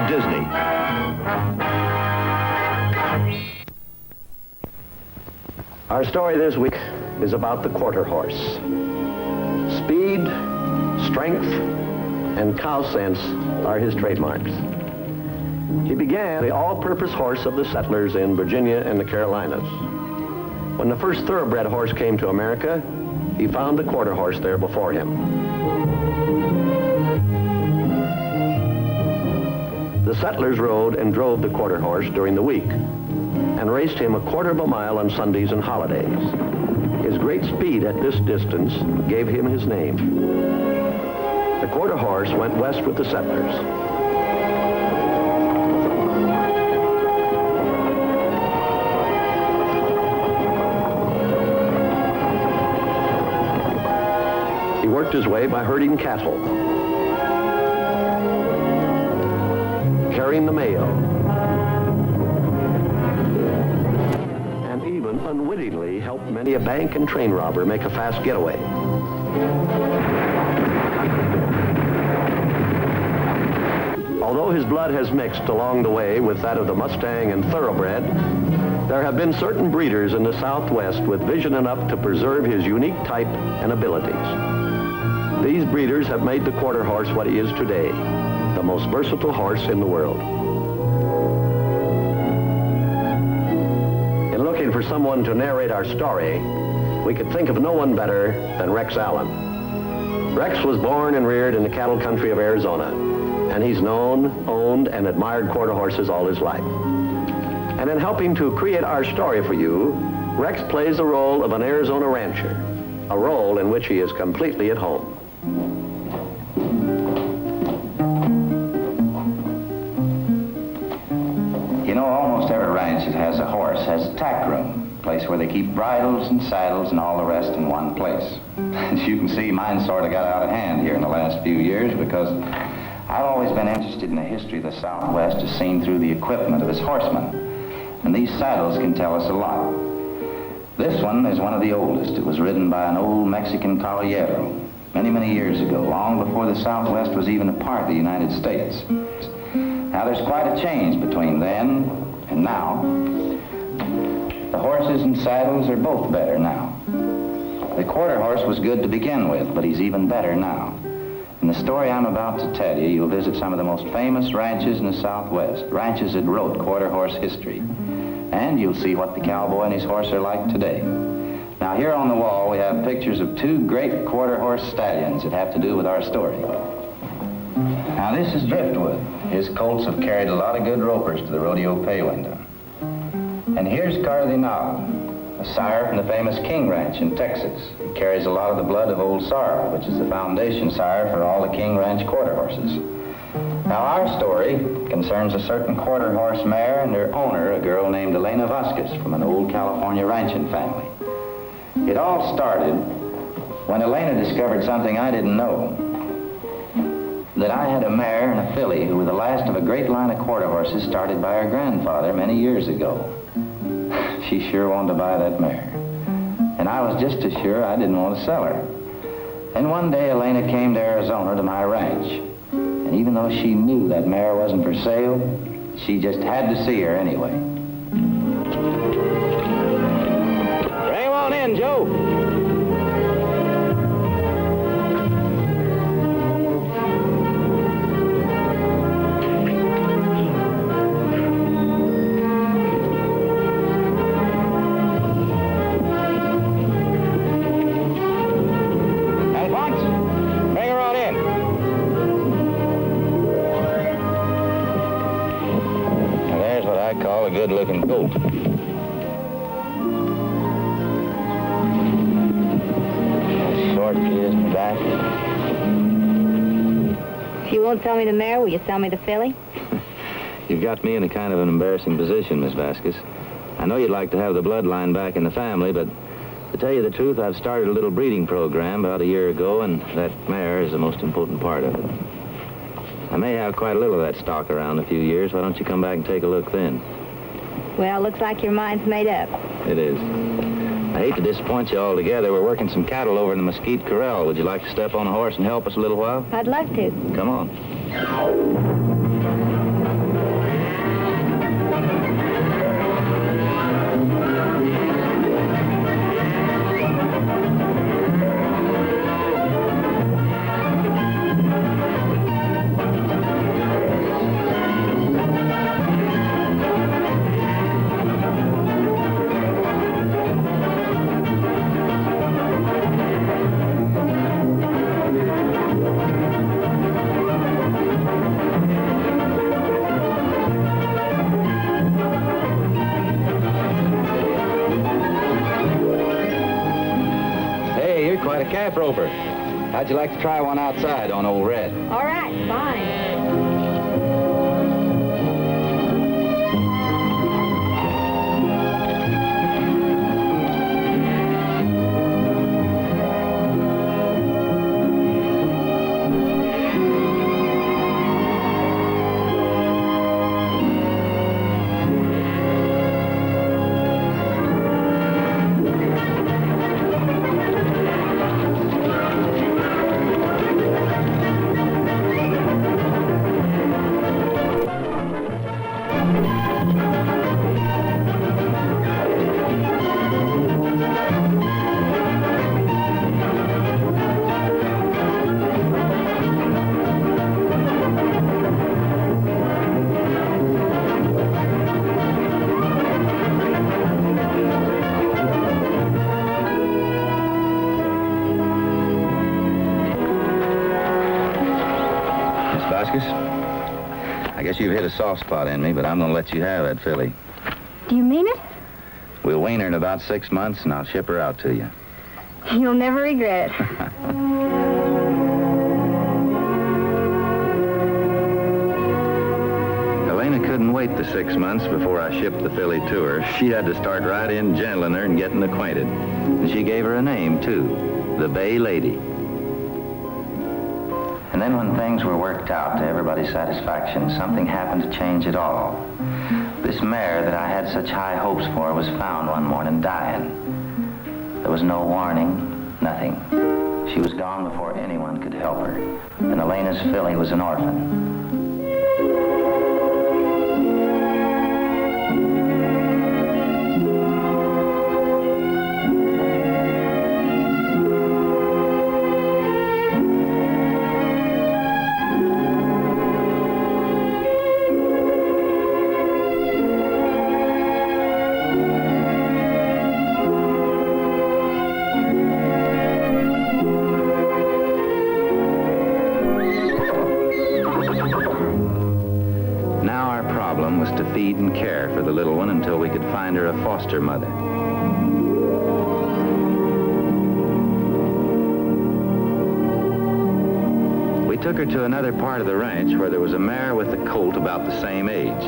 Disney. Our story this week is about the quarter horse. Speed, strength, and cow sense are his trademarks. He began the all-purpose horse of the settlers in Virginia and the Carolinas. When the first thoroughbred horse came to America, he found the quarter horse there before him. The settlers rode and drove the quarter horse during the week and raced him a quarter of a mile on Sundays and holidays. His great speed at this distance gave him his name. The quarter horse went west with the settlers. He worked his way by herding cattle, carrying the mail, and even unwittingly helped many a bank and train robber make a fast getaway. Although his blood has mixed along the way with that of the Mustang and Thoroughbred, there have been certain breeders in the Southwest with vision enough to preserve his unique type and abilities. These breeders have made the quarter horse what he is today, the most versatile horse in the world. In looking for someone to narrate our story, we could think of no one better than Rex Allen. Rex was born and reared in the cattle country of Arizona, and he's known, owned, and admired quarter horses all his life. And in helping to create our story for you, Rex plays the role of an Arizona rancher, a role in which he is completely at home. You know, almost every ranch that has a horse has a tack room, a place where they keep bridles and saddles and all the rest in one place. As you can see, mine sort of got out of hand here in the last few years because I've always been interested in the history of the Southwest as seen through the equipment of its horsemen. And these saddles can tell us a lot. This one is one of the oldest. It was ridden by an old Mexican caballero many, many years ago, long before the Southwest was even a part of the United States. Now, there's quite a change between then and now. The horses and saddles are both better now. The quarter horse was good to begin with, but he's even better now. In the story I'm about to tell you, you'll visit some of the most famous ranches in the Southwest, ranches that wrote quarter horse history. And you'll see what the cowboy and his horse are like today. Now, here on the wall, we have pictures of two great quarter horse stallions that have to do with our story. Now, this is Driftwood. His colts have carried a lot of good ropers to the rodeo pay window. And here's Cardinal, a sire from the famous King Ranch in Texas. He carries a lot of the blood of Old Sorrel, which is the foundation sire for all the King Ranch quarter horses. Now, our story concerns a certain quarter horse mare and her owner, a girl named Elena Vasquez from an old California ranching family. It all started when Elena discovered something I didn't know. That I had a mare and a filly who were the last of a great line of quarter horses started by her grandfather many years ago. She sure wanted to buy that mare. And I was just as sure I didn't want to sell her. And one day Elena came to Arizona to my ranch. And even though she knew that mare wasn't for sale, she just had to see her anyway. Bring him on in, Joe. Good-looking colt. Short ears in the back. If you won't sell me the mare, will you sell me the filly? You've got me in a kind of an embarrassing position, Miss Vasquez. I know you'd like to have the bloodline back in the family, but to tell you the truth, I've started a little breeding program about a year ago, and that mare is the most important part of it. I may have quite a little of that stock around in a few years. Why don't you come back and take a look then? Well, looks like your mind's made up. It is. I hate to disappoint you altogether. We're working some cattle over in the Mesquite Corral. Would you like to step on a horse and help us a little while? I'd love to. Come on. tight roper. How'd you like to try one outside on old Red? All right, fine. I guess you've hit a soft spot in me, but I'm going to let you have that filly. Do you mean it? We'll wean her in about 6 months, and I'll ship her out to you. You'll never regret it. Elena couldn't wait the 6 months before I shipped the filly to her. She had to start right in gentling her and getting acquainted. And she gave her a name, too, the Bay Lady. And then when things were worked out to everybody's satisfaction, something happened to change it all. This mare that I had such high hopes for was found one morning dying. There was no warning, nothing. She was gone before anyone could help her. And Elena's filly was an orphan. Was to feed and care for the little one until we could find her a foster mother. We took her to another part of the ranch where there was a mare with a colt about the same age.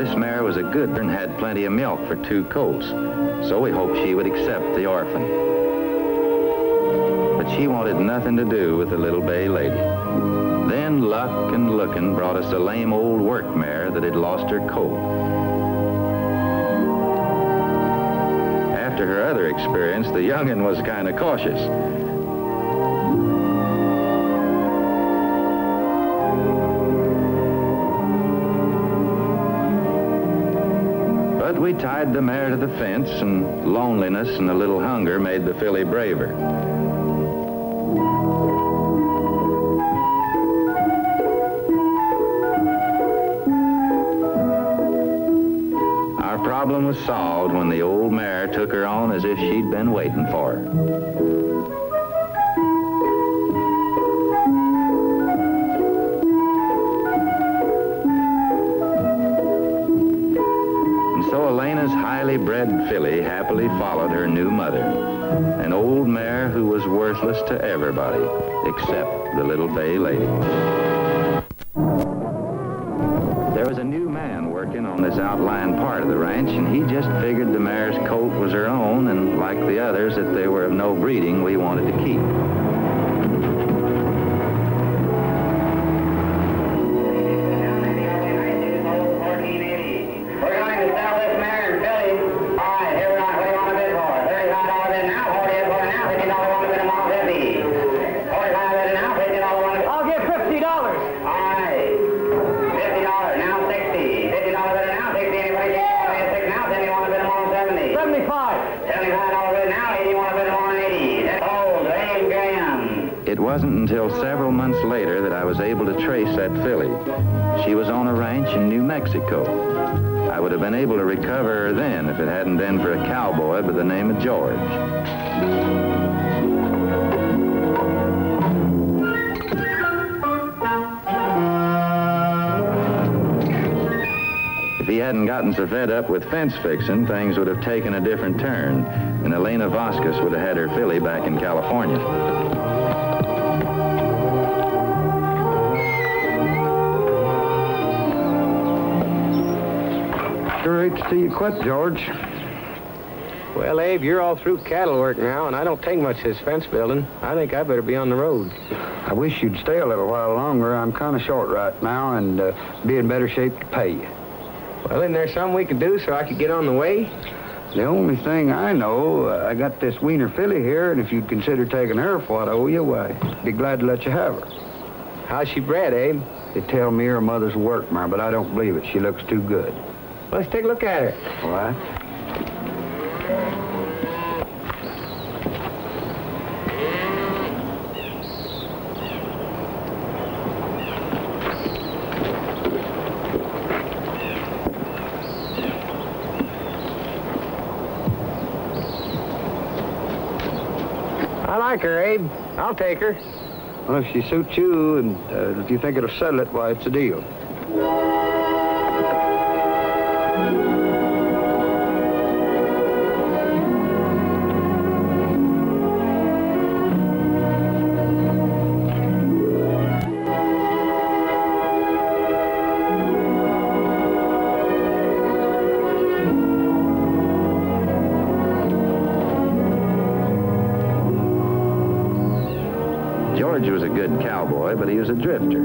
This mare was a good and had plenty of milk for 2 colts. So we hoped she would accept the orphan. But she wanted nothing to do with the little Bay Lady. Then luck and looking brought us a lame old work mare that had lost her colt. After her other experience, the young'un was kind of cautious. But we tied the mare to the fence, and loneliness and a little hunger made the filly braver. Our problem was solved when the old mare took her on as if she'd been waiting for her. So Elena's highly bred filly happily followed her new mother, an old mare who was worthless to everybody except the little Bay Lady. There was a new man working on this outlying part of the ranch, and he just figured the mare's colt was her own, and like the others, that they were of no breeding we wanted to keep. It wasn't until several months later that I was able to trace that filly. She was on a ranch in New Mexico. I would have been able to recover her then if it hadn't been for a cowboy by the name of George. If he hadn't gotten so fed up with fence fixing, things would have taken a different turn, and Elena Vasquez would have had her filly back in California. Sure hate to see you quit, George. Well, Abe, you're all through cattle work now, and I don't take much of this fence building. I think I better be on the road. I wish you'd stay a little while longer. I'm kind of short right now and be in better shape to pay you. Well, isn't there something we could do so I could get on the way? The only thing I know, I got this Wiener filly here, and if you'd consider taking her for what I owe you, why, I'd be glad to let you have her. How's she bred, Abe? They tell me her mother's a workmare, but I don't believe it. She looks too good. Let's take a look at her. All right. I like her, Abe. I'll take her. Well, if she suits you and if you think it'll settle it, why, it's a deal. George was a good cowboy, but he was a drifter.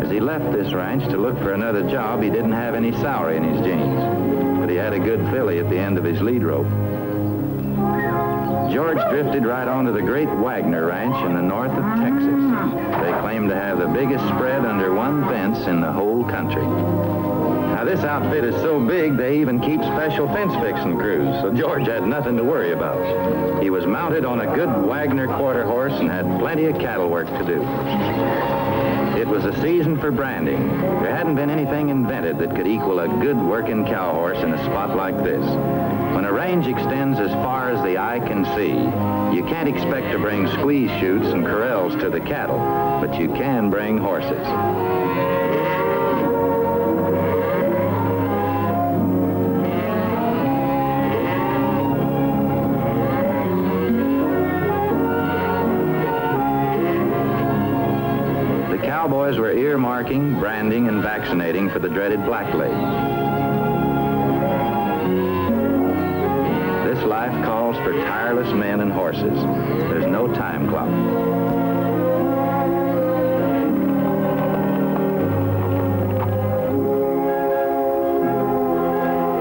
As he left this ranch to look for another job, he didn't have any salary in his jeans, but he had a good filly at the end of his lead rope. George drifted right onto the great Wagner Ranch in the north of Texas. They claim to have the biggest spread under one fence in the whole country. Now, this outfit is so big, they even keep special fence-fixing crews, so George had nothing to worry about. He was mounted on a good Wagner quarter horse and had plenty of cattle work to do. It was a season for branding. There hadn't been anything invented that could equal a good working cow horse in a spot like this. When a range extends as far as the eye can see, you can't expect to bring squeeze chutes and corrals to the cattle, but you can bring horses. Cowboys were earmarking, branding, and vaccinating for the dreaded blackleg. This life calls for tireless men and horses. There's no time clock.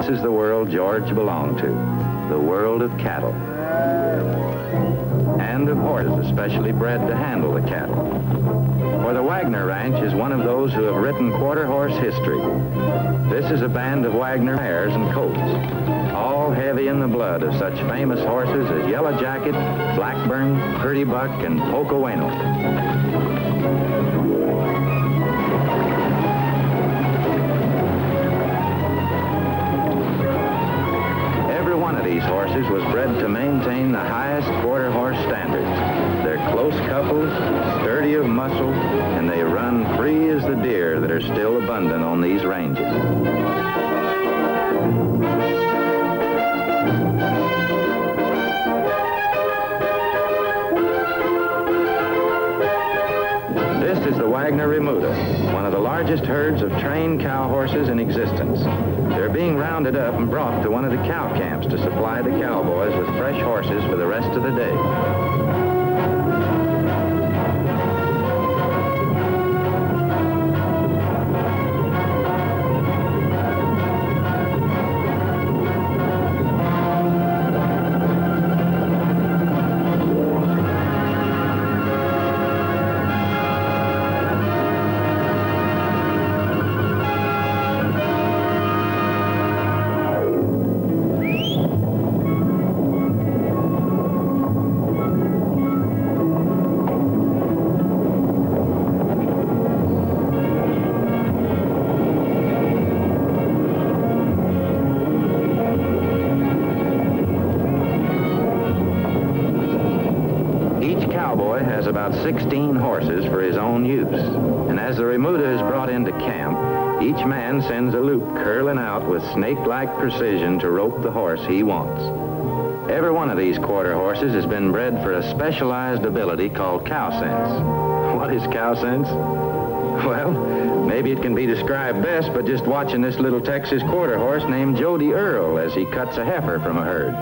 This is the world George belonged to, the world of cattle. And of horses, especially bred to handle the cattle. For the Wagner Ranch is one of those who have written quarter horse history. This is a band of Wagner mares and colts, all heavy in the blood of such famous horses as Yellow Jacket, Blackburn, Pretty Buck, and Poco Bueno. These horses was bred to maintain the highest quarter horse standards. They're close coupled, sturdy of muscle, and they run free as the deer that are still abundant on these ranges. This is the Wagner Remuda, one of the largest herds of trained cow horses in existence. They're being rounded up and brought to one of the cow camps to supply the cowboys with fresh horses for the rest of the day. Cowboy has about 16 horses for his own use. And as the Remuda is brought into camp, Each man sends a loop curling out with snake-like precision to rope the horse he wants. Every one of these quarter horses has been bred for a specialized ability called cow sense. What is cow sense? Well, maybe it can be described best by just watching this little Texas quarter horse named Jody Earl as he cuts a heifer from a herd.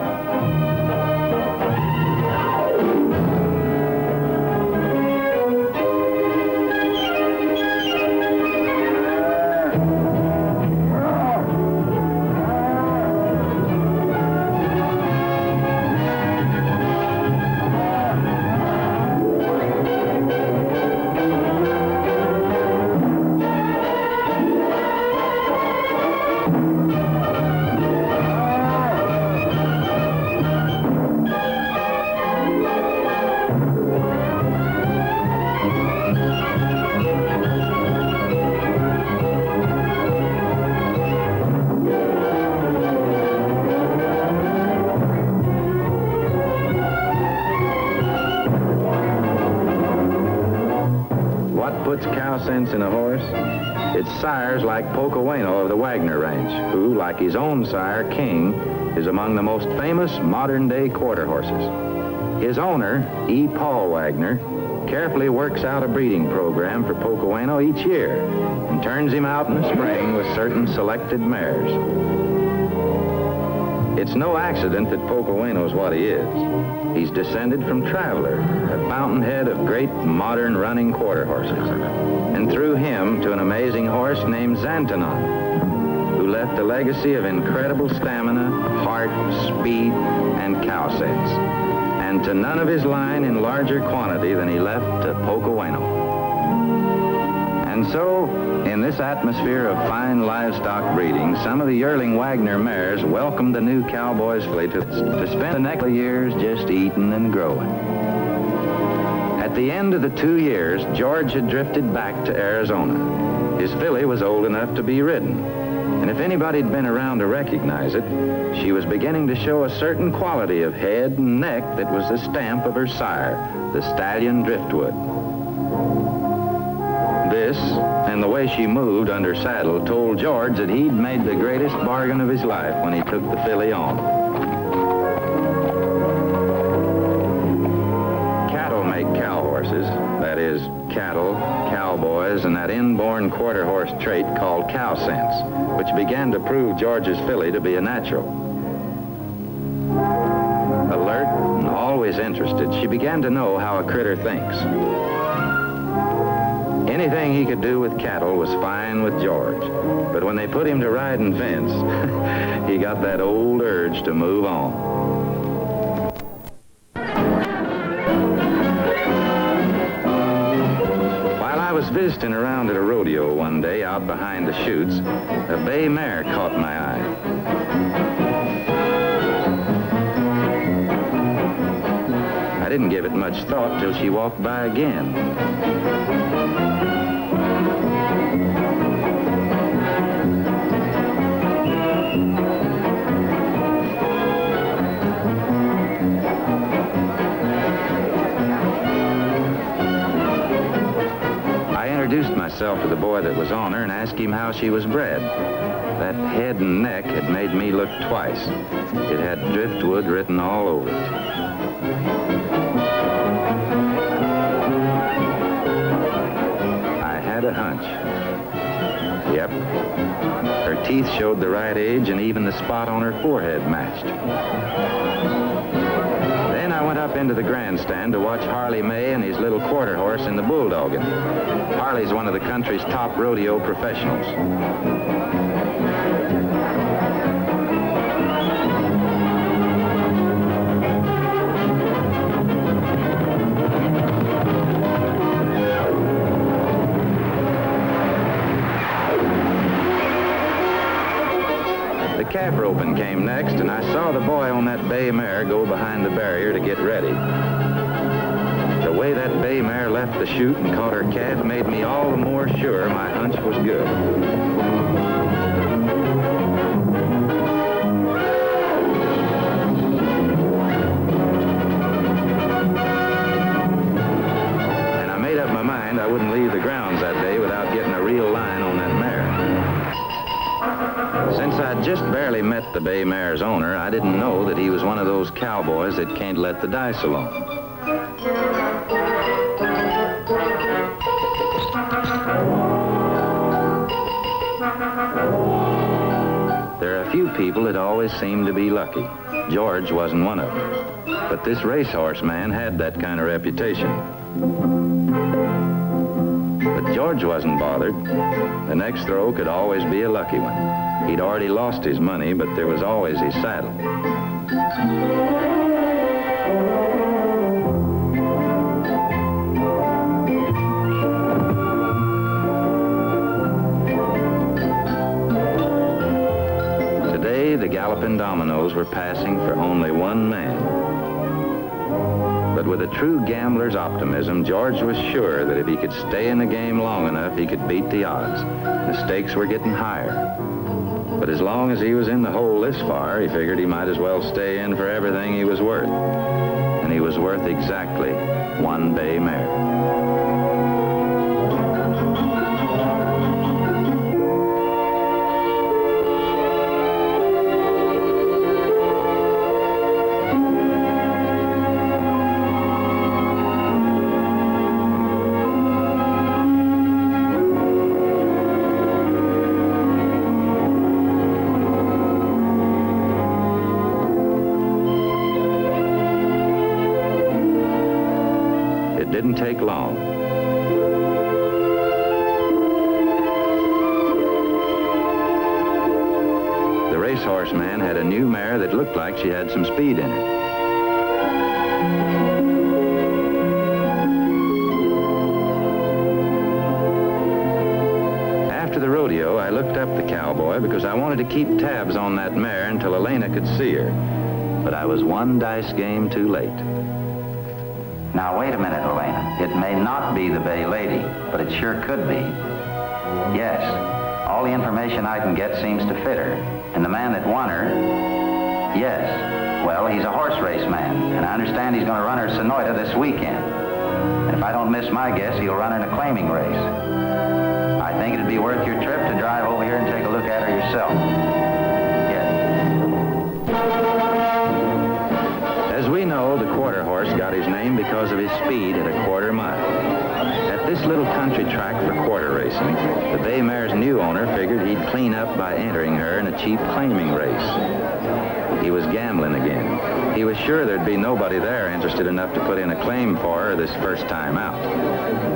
Puts cow sense in a horse? It's sires like Pocoano of the Wagner Ranch, who, like his own sire, King, is among the most famous modern-day quarter horses. His owner, E. Paul Wagner, carefully works out a breeding program for Pocoano each year and turns him out in the spring with certain selected mares. It's no accident that Pocoano's what he is. He's descended from Traveler, a fountainhead of great modern running quarter horses, and through him to an amazing horse named Xantanon, who left a legacy of incredible stamina, heart, speed, and cow sense, and to none of his line in larger quantity than he left to Pocoano. And so, in this atmosphere of fine livestock breeding, some of the yearling Wagner mares welcomed the new Cowboys filly to spend the next years just eating and growing. At the end of the 2 years, George had drifted back to Arizona. His filly was old enough to be ridden, and if anybody'd been around to recognize it, she was beginning to show a certain quality of head and neck that was the stamp of her sire, the stallion Driftwood. This, and the way she moved under saddle, told George that he'd made the greatest bargain of his life when he took the filly on. Cattle make cow horses, that is, cattle, cowboys, and that inborn quarter horse trait called cow sense, which began to prove George's filly to be a natural. Alert and always interested, she began to know how a critter thinks. Anything he could do with cattle was fine with George, but when they put him to riding fence, he got that old urge to move on. While I was visiting around at a rodeo one day out behind the chutes, a bay mare caught my eye. I didn't give it much thought till she walked by again. I introduced myself to the boy that was on her and asked him how she was bred. That head and neck had made me look twice. It had Driftwood written all over it. I had a hunch. Yep. Her teeth showed the right age, and even the spot on her forehead matched. Then I went up into the grandstand to watch Harley May and his little quarter horse in the bulldogging. Harley's one of the country's top rodeo professionals. The calf roping came next, and I saw the boy on that bay mare go behind the barrier to get ready. The way that bay mare left the chute and caught her calf made me all the more sure my hunch was good. And I made up my mind I wouldn't leave the grounds that day without getting a real line on that mare. Since I'd just barely met the bay mare's owner, I didn't know that he was one of those cowboys that can't let the dice alone. There are a few people that always seem to be lucky. George wasn't one of them. But this racehorse man had that kind of reputation. But George wasn't bothered. The next throw could always be a lucky one. He'd already lost his money, but there was always his saddle. Today, the galloping dominoes were passing for only one man. But with a true gambler's optimism, George was sure that if he could stay in the game long enough, he could beat the odds. The stakes were getting higher. But as long as he was in the hole this far, he figured he might as well stay in for everything he was worth. And he was worth exactly one bay mare. Didn't take long. The racehorse man had a new mare that looked like she had some speed in her. After the rodeo, I looked up the cowboy because I wanted to keep tabs on that mare until Elena could see her. But I was one dice game too late. Now, wait a minute, Elena. It may not be the Bay Lady, but it sure could be. Yes, all the information I can get seems to fit her. And the man that won her, yes, well, he's a horse race man, and I understand he's going to run her Sonoita this weekend. And if I don't miss my guess, he'll run her in a claiming race. I think it'd be worth your trip to drive over here and take a look at her yourself. As we know, the quarter horse got his name because of his speed at a quarter mile. At this little country track for quarter racing, the bay mare's new owner figured he'd clean up by entering her in a cheap claiming race. He was gambling again. He was sure there'd be nobody there interested enough to put in a claim for her this first time out.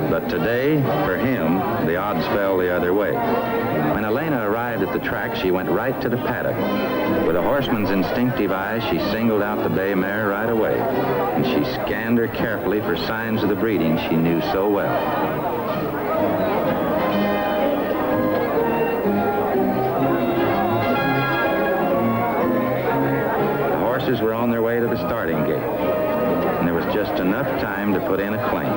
But today, for him, the odds fell the other way. When Elena arrived at the track, she went right to the paddock. With a horseman's instinctive eye, she singled out the bay mare right away, and she scanned her carefully for signs of the breeding she knew so well. The horses were on their way to the starting gate, and there was just enough time to put in a claim.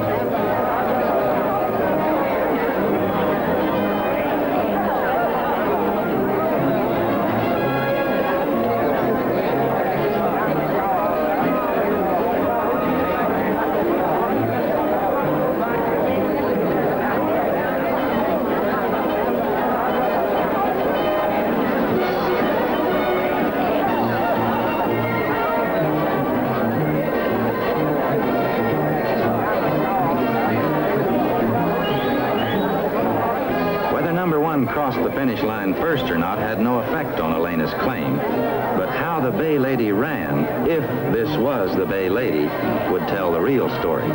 Crossed the finish line first or not had no effect on Elena's claim, but how the Bay Lady ran, if this was the Bay Lady, would tell the real story.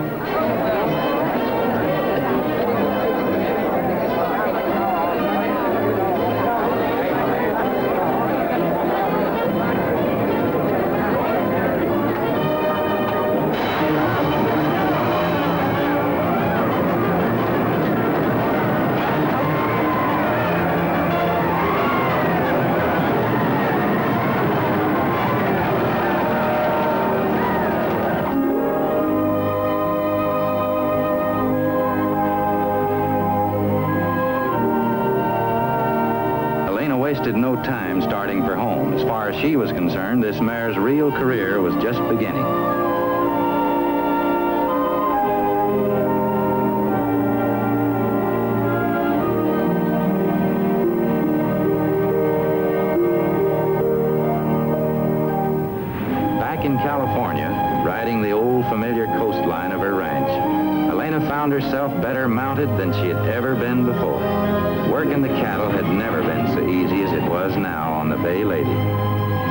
Wasted no time starting for home. As far as she was concerned, this mare's real career was just beginning. Back in California, riding the old familiar coastline of her ranch, Elena found herself better mounted than she had ever been before. Working the cattle had never been so easy as it was now on the Bay Lady,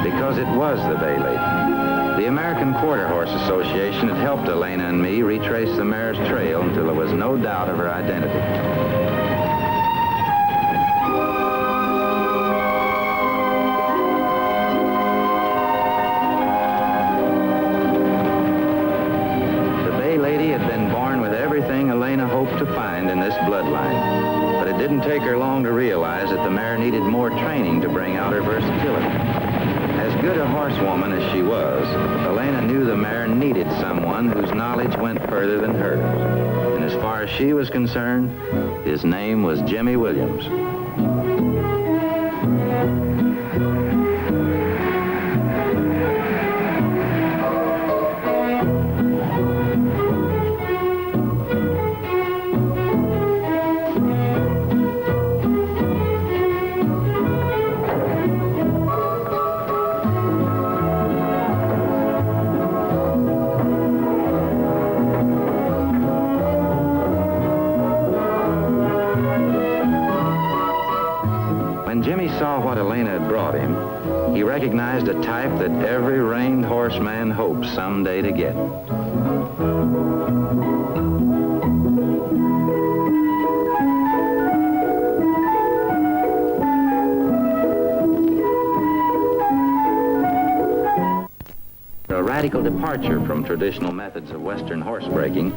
because it was the Bay Lady. The American Quarter Horse Association had helped Elena and me retrace the mare's trail until there was no doubt of her identity. To find in this bloodline, but it didn't take her long to realize that the mare needed more training to bring out her versatility. As good a horsewoman as she was, Elena knew the mare needed someone whose knowledge went further than hers. And as far as she was concerned, his name was Jimmy Williams. Saw what Elena had brought him, he recognized a type that every reined horseman hopes someday to get. A radical departure from traditional methods of Western horse breaking,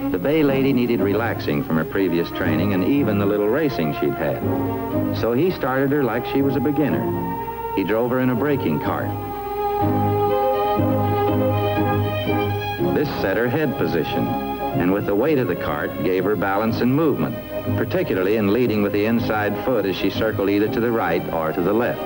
the Bay Lady needed relaxing from her previous training and even the little racing she'd had. So he started her like she was a beginner. He drove her in a breaking cart. This set her head position, and with the weight of the cart, gave her balance and movement, particularly in leading with the inside foot as she circled either to the right or to the left.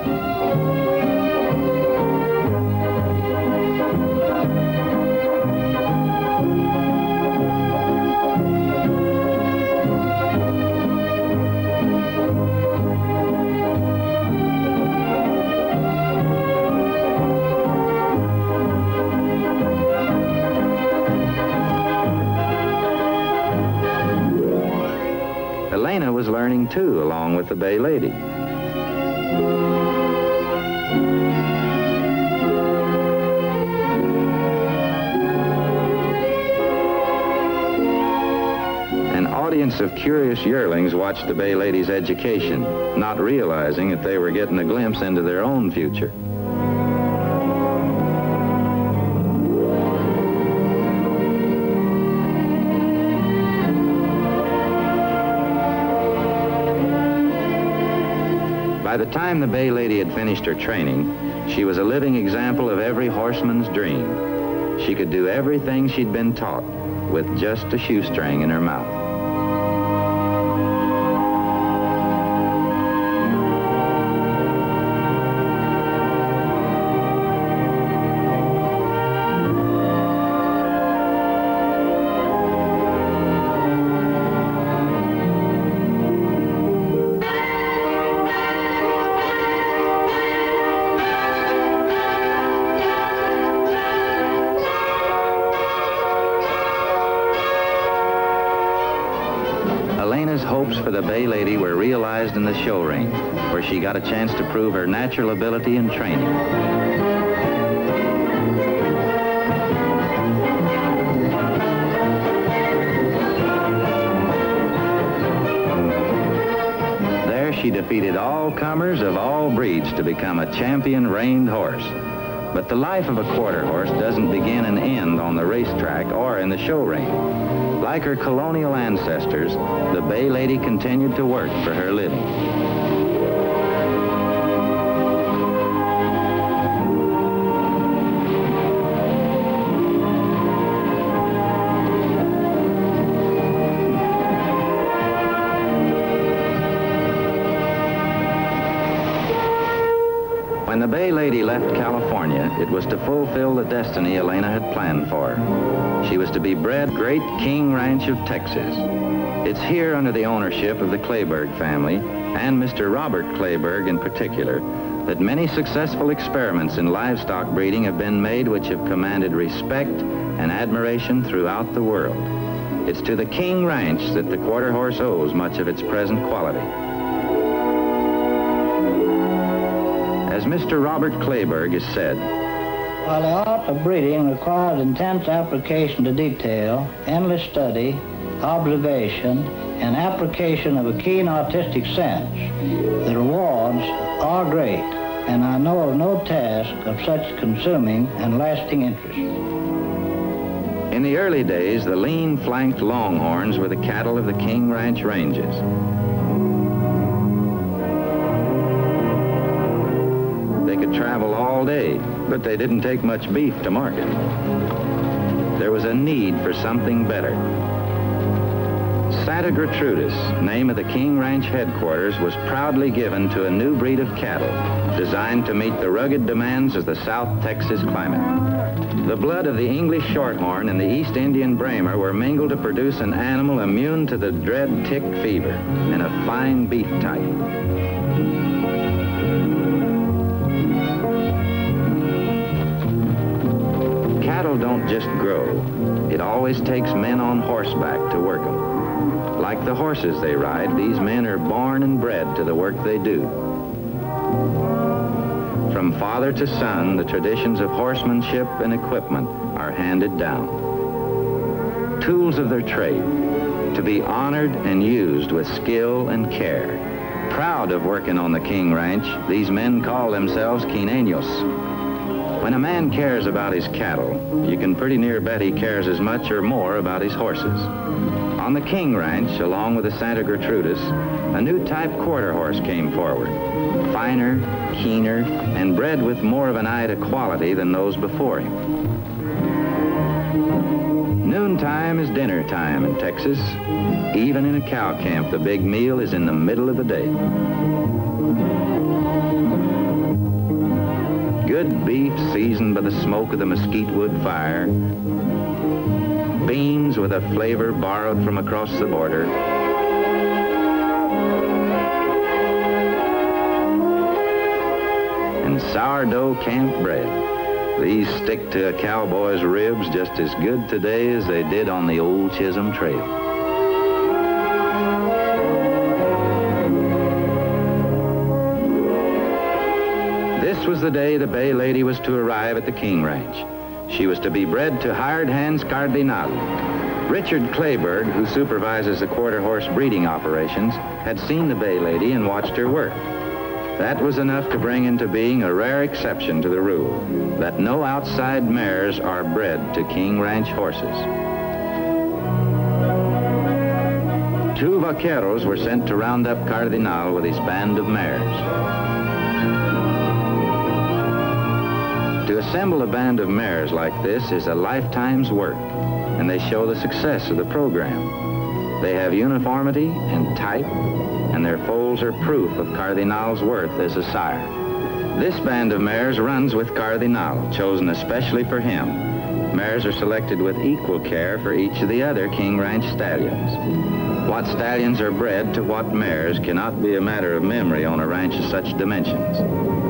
Elena was learning too, along with the Bay Lady. An audience of curious yearlings watched the Bay Lady's education, not realizing that they were getting a glimpse into their own future. By the time the Bay Lady had finished her training, she was a living example of every horseman's dream. She could do everything she'd been taught with just a shoestring in her mouth. Elena's hopes for the Bay Lady were realized in the show ring, where she got a chance to prove her natural ability and training. There she defeated all comers of all breeds to become a champion reined horse. But the life of a quarter horse doesn't begin and end on the racetrack or in the show ring. Like her colonial ancestors, the Bay Lady continued to work for her living. When the Bay Lady left California, it was to fulfill the destiny Elena had planned for her. She was to be bred Great King Ranch of Texas. It's here under the ownership of the Kleberg family, and Mr. Robert Kleberg in particular, that many successful experiments in livestock breeding have been made which have commanded respect and admiration throughout the world. It's to the King Ranch that the quarter horse owes much of its present quality. As Mr. Robert Kleberg has said, while the art of breeding requires intense application to detail, endless study, observation, and application of a keen artistic sense, the rewards are great, and I know of no task of such consuming and lasting interest. in the early days, the lean-flanked longhorns were the cattle of the King Ranch ranges. They could travel all day, but they didn't take much beef to market. There was a need for something better. Santa Gertrudis, name of the King Ranch headquarters, was proudly given to a new breed of cattle designed to meet the rugged demands of the South Texas climate. The blood of the English Shorthorn and the East Indian Bramer were mingled to produce an animal immune to the dread tick fever and a fine beef type. Cattle don't just grow. It always takes men on horseback to work them. Like the horses they ride, these men are born and bred to the work they do. From father to son, the traditions of horsemanship and equipment are handed down. Tools of their trade, to be honored and used with skill and care. Proud of working on the King Ranch, these men call themselves Quineños. When a man cares about his cattle, you can pretty near bet he cares as much or more about his horses. On the King Ranch, along with the Santa Gertrudis, a new type quarter horse came forward. Finer, keener, and bred with more of an eye to quality than those before him. Noontime is dinner time in Texas. Even in a cow camp, the big meal is in the middle of the day. Good beef seasoned by the smoke of the mesquite wood fire. Beans with a flavor borrowed from across the border. And sourdough camp bread. These stick to a cowboy's ribs just as good today as they did on the old Chisholm Trail. This was the day the Bay Lady was to arrive at the King Ranch. She was to be bred to hired hands Cardinal. Richard Kleberg, who supervises the quarter horse breeding operations, had seen the Bay Lady and watched her work. That was enough to bring into being a rare exception to the rule, that no outside mares are bred to King Ranch horses. 2 vaqueros were sent to round up Cardinal with his band of mares. To assemble a band of mares like this is a lifetime's work, and they show the success of the program. They have uniformity and type, and their foals are proof of Cardinal's worth as a sire. This band of mares runs with Cardinal, chosen especially for him. Mares are selected with equal care for each of the other King Ranch stallions. What stallions are bred to what mares cannot be a matter of memory on a ranch of such dimensions.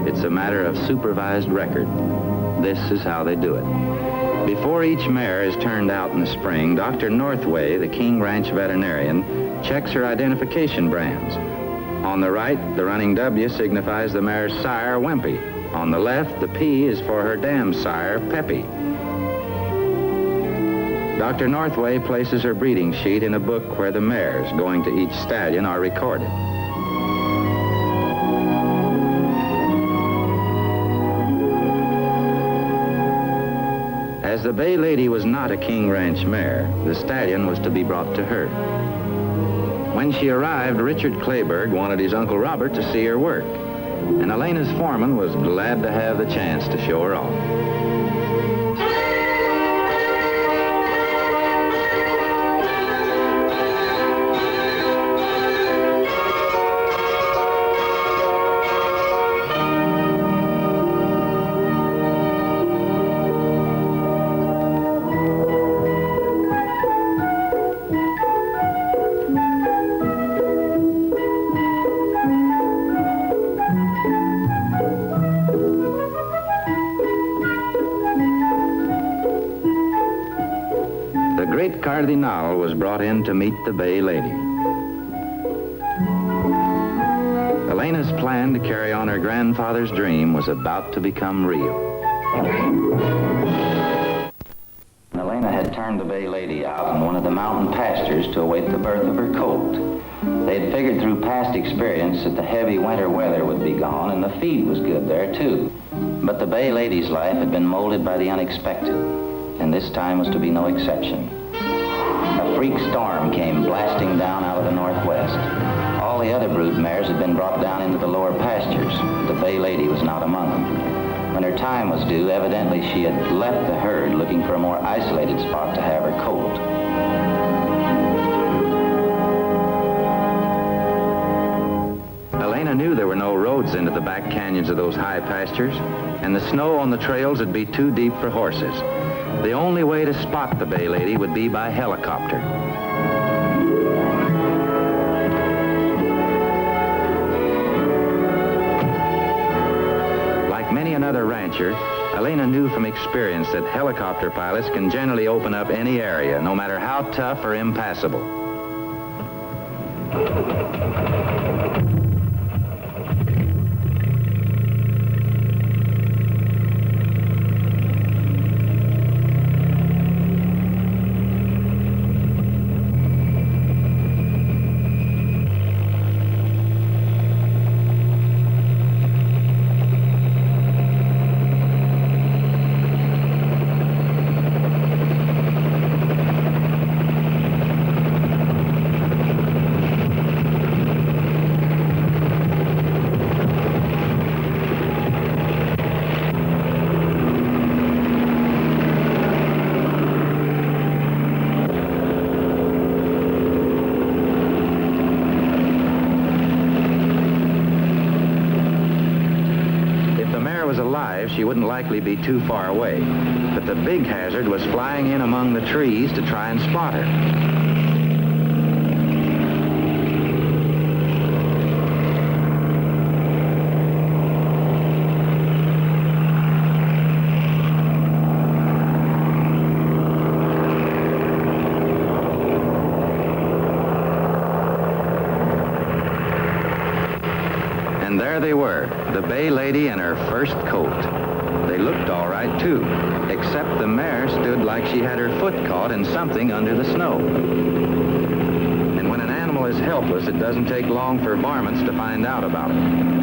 It's a matter of supervised record. This is how they do it. Before each mare is turned out in the spring, Dr. Northway, the King Ranch veterinarian, checks her identification brands. On the right, the running W signifies the mare's sire, Wimpy. On the left, the P is for her dam sire, Peppy. Dr. Northway places her breeding sheet in a book where the mares going to each stallion are recorded. As the Bay Lady was not a King Ranch mare, the stallion was to be brought to her. When she arrived, Richard Kleberg wanted his Uncle Robert to see her work, and Elena's foreman was glad to have the chance to show her off. Cardinal was brought in to meet the Bay Lady. Elena's plan to carry on her grandfather's dream was about to become real. Elena had turned the Bay Lady out in one of the mountain pastures to await the birth of her colt. They had figured through past experience that the heavy winter weather would be gone and the feed was good there too. But the Bay Lady's life had been molded by the unexpected, and this time was to be no exception. A freak storm came blasting down out of the northwest. All the other brood mares had been brought down into the lower pastures. The Bay Lady was not among them. When her time was due, evidently she had left the herd looking for a more isolated spot to have her colt. Elena knew there were no roads into the back canyons of those high pastures, and the snow on the trails would be too deep for horses. The only way to spot the Bay Lady would be by helicopter. Like many another rancher, Elena knew from experience that helicopter pilots can generally open up any area, no matter how tough or impassable. She wouldn't likely be too far away, but the big hazard was flying in among the trees to try and spot her. And there they were, the Bay Lady and her first colt. They looked all right, too, except the mare stood like she had her foot caught in something under the snow. And when an animal is helpless, it doesn't take long for varmints to find out about it.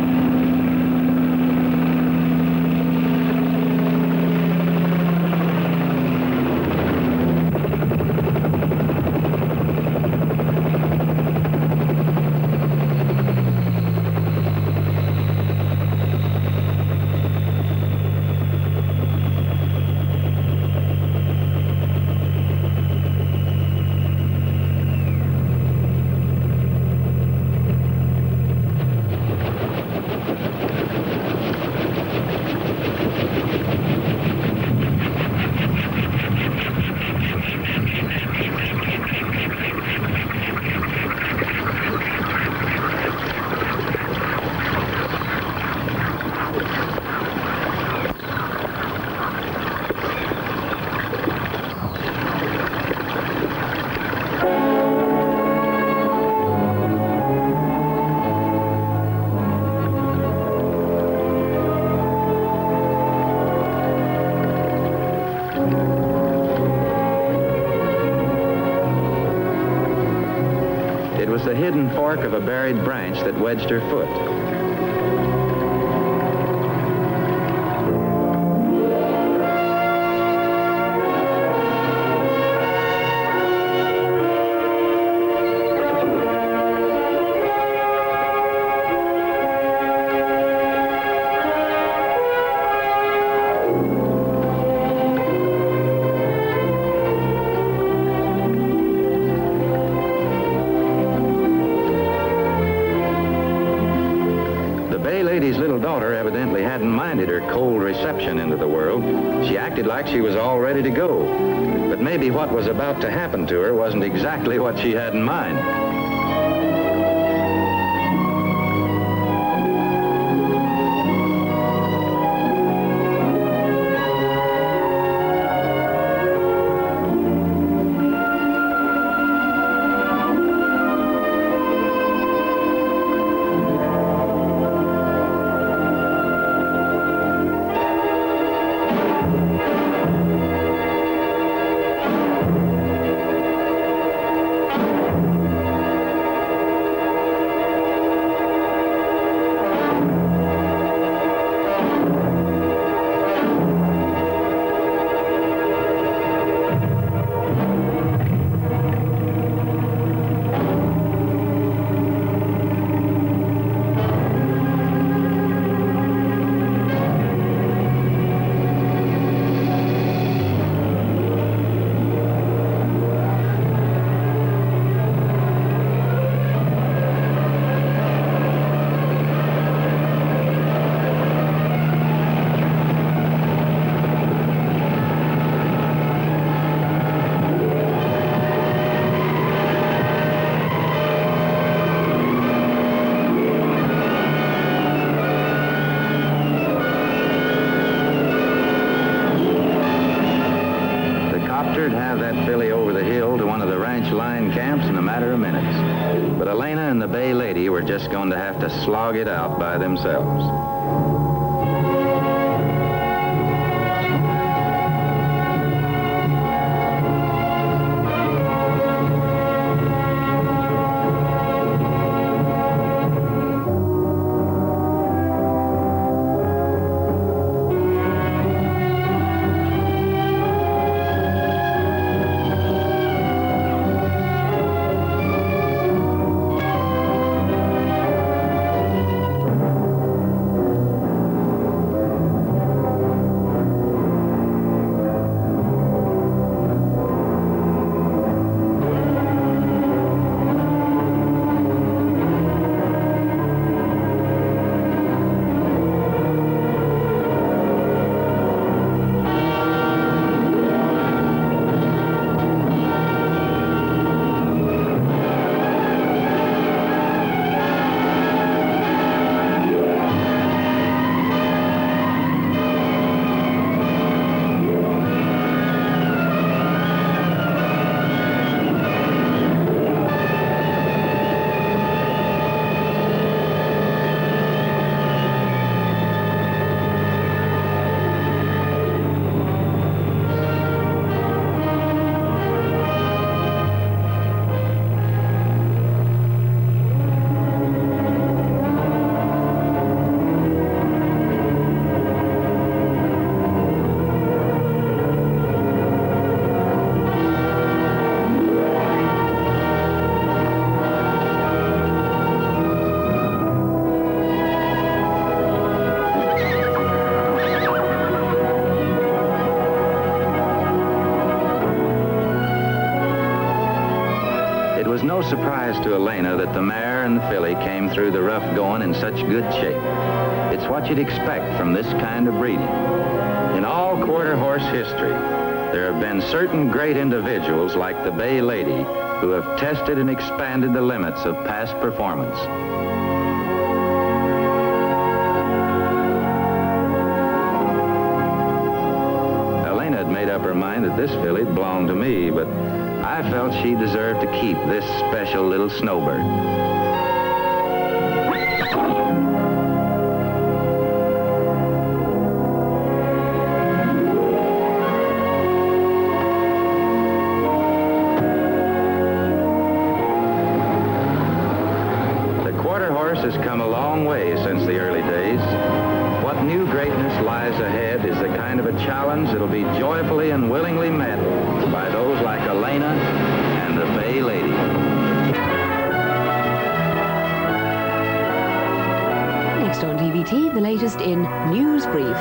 It was the hidden fork of a buried branch that wedged her foot. Lady's little daughter evidently hadn't minded her cold reception into the world. She acted like she was all ready to go. But maybe what was about to happen to her wasn't exactly what she had in mind. better have that filly over the hill to one of the ranch line camps in a matter of minutes. But Elena and the Bay Lady were just going to have to slog it out by themselves. It was no surprise to Elena that the mare and the filly came through the rough going in such good shape. It's what you'd expect from this kind of breeding. In all quarter horse history, there have been certain great individuals like the Bay Lady who have tested and expanded the limits of past performance. Elena had made up her mind that this filly belonged to me, but I felt she deserved to keep this special little snowbird. The quarter horse has come a long way since the early days. What new greatness lies ahead is the kind of a challenge that'll be joyfully and willingly met by those like Elena and the Bay Lady. Next on DVT, the latest in News Brief.